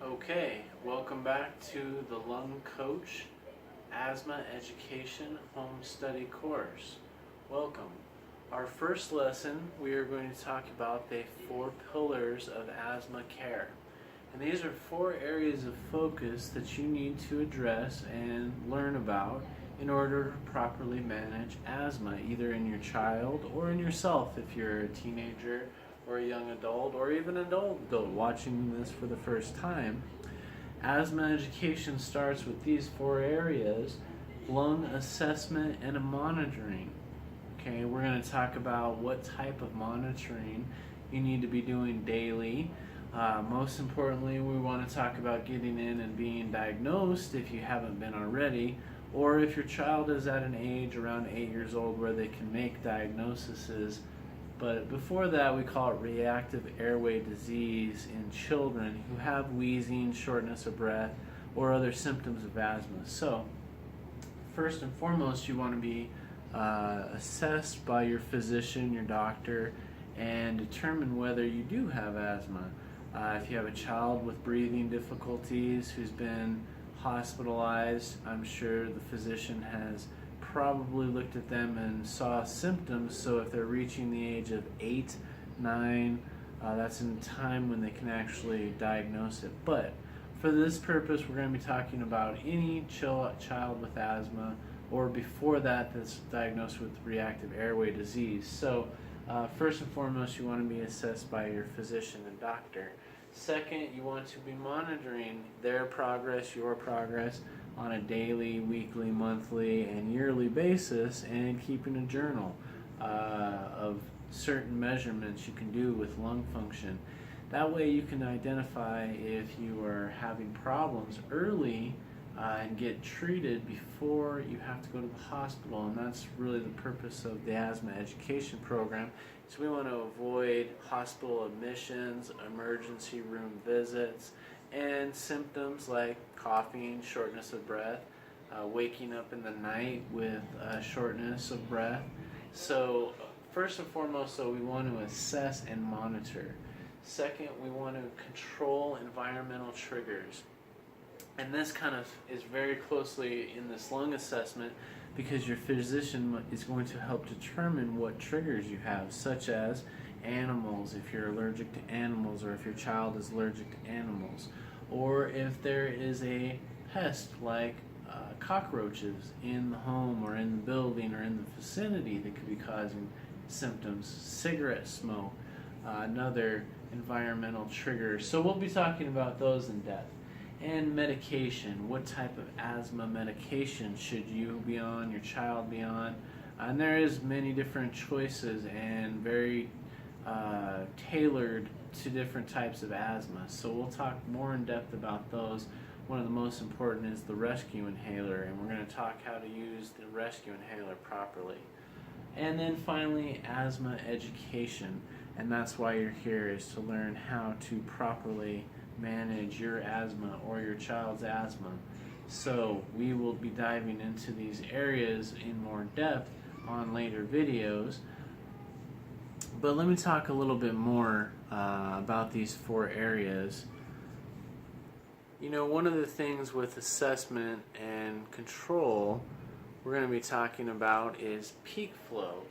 Okay, welcome back to the Lung Coach Asthma Education Home Study course. Welcome. Our first lesson, we are going to talk about the 4 pillars of asthma care. And these are 4 areas of focus that you need to address and learn about in order to properly manage asthma, either in your child or in yourself if you're a teenager or a young adult or even an adult watching this for the first time. Asthma education starts with these 4 areas: lung assessment and monitoring. Okay, we're going to talk about what type of monitoring you need to be doing daily. Most importantly, we want to talk about getting in and being diagnosed if you haven't been already, or if your child is at an age around 8 years old where they can make diagnoses. But before that, we call it reactive airway disease in children who have wheezing, shortness of breath, or other symptoms of asthma. So, first and foremost, you want to be assessed by your physician, your doctor, and determine whether you do have asthma. If you have a child with breathing difficulties who's been hospitalized, I'm sure the physician has probably looked at them and saw symptoms. So if they're reaching the age of 8, 9, that's in time when they can actually diagnose it. But for this purpose, we're going to be talking about any child with asthma, or before that, that's diagnosed with reactive airway disease. So first and foremost, you want to be assessed by your physician and doctor. Second, you want to be monitoring their progress, your progress, on a daily, weekly, monthly, and yearly basis, and keeping a journal of certain measurements you can do with lung function. That way you can identify if you are having problems early and get treated before you have to go to the hospital. And that's really the purpose of the asthma education program. So we want to avoid hospital admissions, emergency room visits, and symptoms like coughing, shortness of breath, waking up in the night with shortness of breath. So first and foremost, we want to assess and monitor. Second, we want to control environmental triggers. And this kind of is very closely in this lung assessment, because your physician is going to help determine what triggers you have, such as animals, if you're allergic to animals, or if your child is allergic to animals, or if there is a pest like cockroaches in the home or in the building or in the vicinity that could be causing symptoms. Cigarette smoke, another environmental trigger. So we'll be talking about those in depth. And medication. What type of asthma medication should you be on, your child be on? And there is many different choices and very tailored to different types of asthma. So we'll talk more in depth about those. One of the most important is the rescue inhaler, and we're going to talk how to use the rescue inhaler properly. And then finally, asthma education. And that's why you're here, is to learn how to properly manage your asthma or your child's asthma. So we will be diving into these areas in more depth on later videos. But let me talk a little bit more about these 4 areas. You know, one of the things with assessment and control we're going to be talking about is peak flow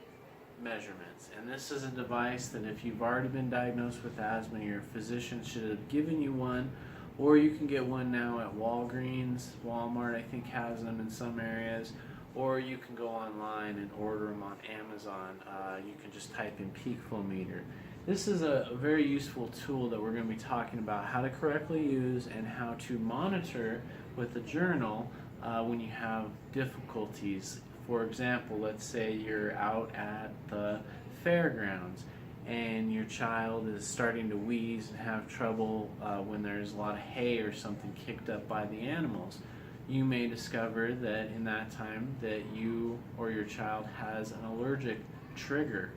measurements. And this is a device that if you've already been diagnosed with asthma, your physician should have given you one, or you can get one now at Walgreens. Walmart, I think, has them in some areas, or you can go online and order them on Amazon. You can just type in peak flow meter. This is a very useful tool that we're going to be talking about how to correctly use and how to monitor with a journal when you have difficulties. For example, let's say you're out at the fairgrounds and your child is starting to wheeze and have trouble when there's a lot of hay or something kicked up by the animals. You may discover that in that time that you or your child has an allergic trigger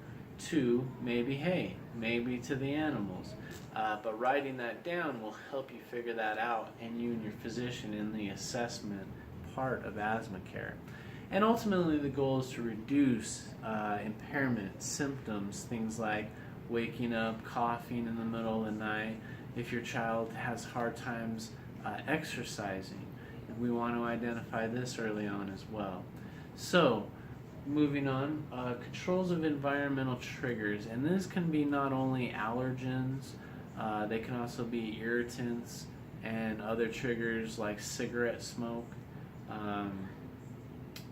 to maybe hay, maybe to the animals. But writing that down will help you figure that out, and you and your physician in the assessment part of asthma care. And ultimately the goal is to reduce impairment symptoms, things like waking up, coughing in the middle of the night, if your child has hard times exercising. And we want to identify this early on as well. So, moving on, controls of environmental triggers, and this can be not only allergens, they can also be irritants and other triggers like cigarette smoke.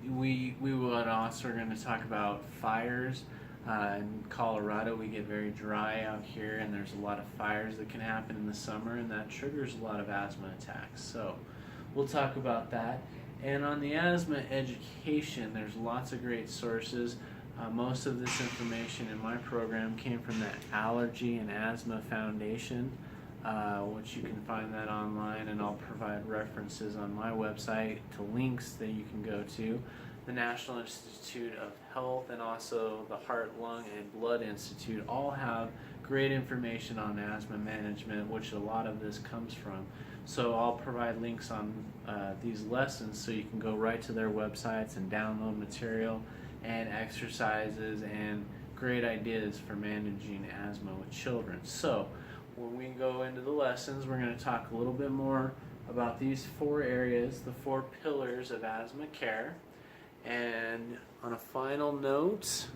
We would also going to talk about fires. In Colorado, we get very dry out here, and there's a lot of fires that can happen in the summer, and that triggers a lot of asthma attacks. So we'll talk about that. And on the asthma education, there's lots of great sources. Most of this information in my program came from the Allergy and Asthma Foundation, which you can find that online, and I'll provide references on my website to links that you can go to. The National Institute of Health and also the Heart, Lung, and Blood Institute all have great information on asthma management, which a lot of this comes from. So I'll provide links on these lessons so you can go right to their websites and download material and exercises and great ideas for managing asthma with children. So when we go into the lessons, we're going to talk a little bit more about these 4 areas, the 4 pillars of asthma care. And on a final note,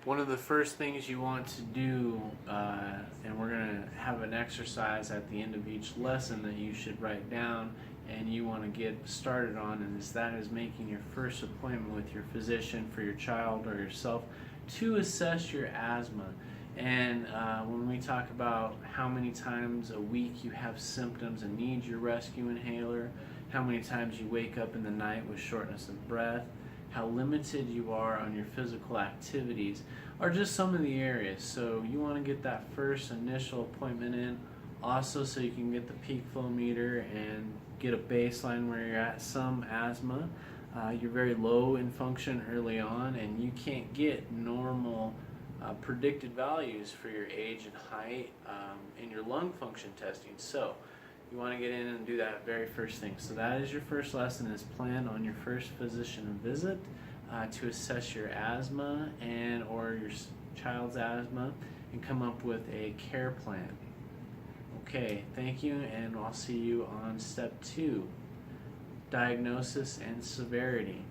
one of the first things you want to do, and we're going to have an exercise at the end of each lesson that you should write down and you want to get started on, and that is making your first appointment with your physician for your child or yourself to assess your asthma. And when we talk about how many times a week you have symptoms and need your rescue inhaler, how many times you wake up in the night with shortness of breath, how limited you are on your physical activities, are just some of the areas. So you want to get that first initial appointment in, also so you can get the peak flow meter and get a baseline where you're at. Some asthma, you're very low in function early on, and you can't get normal predicted values for your age and height in your lung function testing. So you want to get in and do that very first thing. So that is your first lesson, is plan on your first physician visit to assess your asthma and or your child's asthma and come up with a care plan. Okay, thank you, and I'll see you on step 2, diagnosis and severity.